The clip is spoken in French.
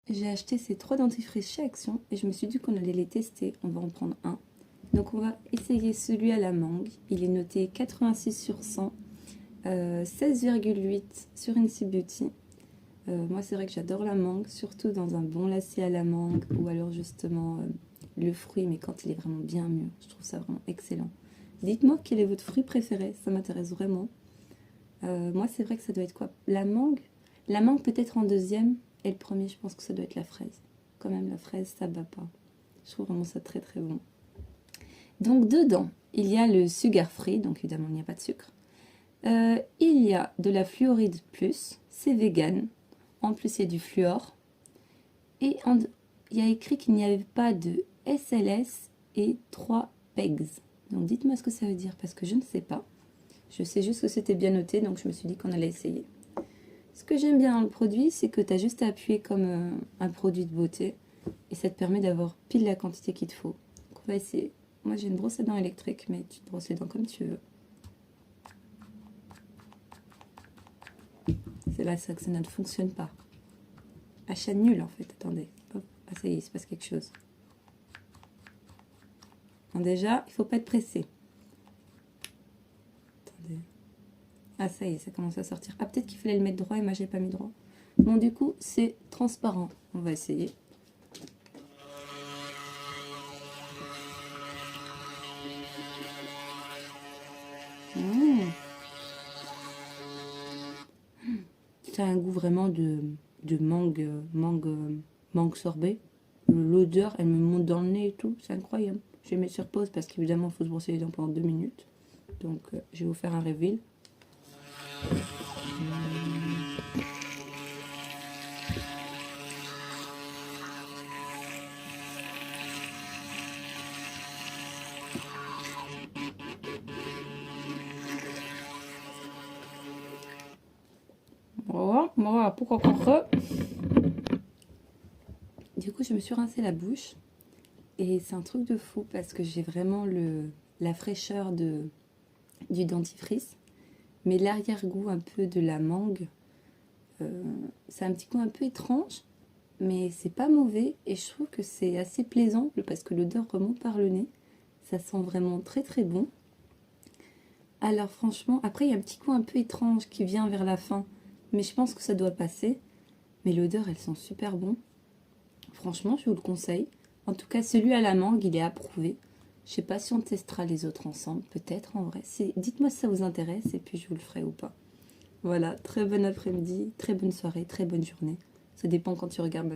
J'ai acheté ces 3 dentifrices chez Action et je me suis dit qu'on allait les tester. On va en prendre un. Donc on va essayer celui à la mangue. Il est noté 86 sur 100, 16,8 sur Incy Beauty. Moi c'est vrai que j'adore la mangue, surtout dans un bon lacet à la mangue ou alors justement le fruit, mais quand il est vraiment bien mûr. Je trouve ça vraiment excellent. Dites-moi quel est votre fruit préféré, ça m'intéresse vraiment. Moi c'est vrai que ça doit être quoi? La mangue? La mangue peut-être en deuxième, et le premier je pense que ça doit être la fraise. Quand même la fraise ça bat pas. Je trouve vraiment ça très très bon. Donc dedans, il y a le sugar free, donc évidemment il n'y a pas de sucre. Il y a de la fluoride plus, c'est vegan. En plus il y a du fluor. Et il y a écrit qu'il n'y avait pas de SLS et 3 PEGs. Donc dites-moi ce que ça veut dire parce que je ne sais pas. Je sais juste que c'était bien noté, donc je me suis dit qu'on allait essayer. Ce que j'aime bien dans le produit, c'est que tu as juste à appuyer comme un produit de beauté. Et ça te permet d'avoir pile la quantité qu'il te faut. Donc on va essayer. Moi j'ai une brosse à dents électrique, mais tu te brosses les dents comme tu veux. C'est là ça que ça ne fonctionne pas. Achat nul en fait, attendez. Hop. Ah ça y est, il se passe quelque chose. Bon, déjà, il ne faut pas être pressé. Attendez. Ah ça y est, ça commence à sortir. Ah peut-être qu'il fallait le mettre droit et moi j'ai pas mis droit. Bon du coup, c'est transparent. On va essayer. Ça a un goût vraiment de mangue sorbet. L'odeur, elle me monte dans le nez et tout, c'est incroyable. Je vais mettre sur pause parce qu'évidemment, il faut se brosser les dents pendant 2 minutes. Donc, je vais vous faire un reveal. Voilà, pourquoi pas. Du coup, je me suis rincé la bouche. Et c'est un truc de fou parce que j'ai vraiment la fraîcheur du dentifrice. Mais l'arrière-goût un peu de la mangue, c'est un petit goût un peu étrange. Mais c'est pas mauvais et je trouve que c'est assez plaisant parce que l'odeur remonte par le nez. Ça sent vraiment très très bon. Alors franchement, après il y a un petit goût un peu étrange qui vient vers la fin. Mais je pense que ça doit passer. Mais l'odeur, elle sent super bon. Franchement, je vous le conseille. En tout cas, celui à la mangue, il est approuvé. Je sais pas si on testera les autres ensemble. Peut-être en vrai. Dites-moi si ça vous intéresse et puis je vous le ferai ou pas. Voilà, très bon après-midi, très bonne soirée, très bonne journée. Ça dépend quand tu regardes ma vidéo.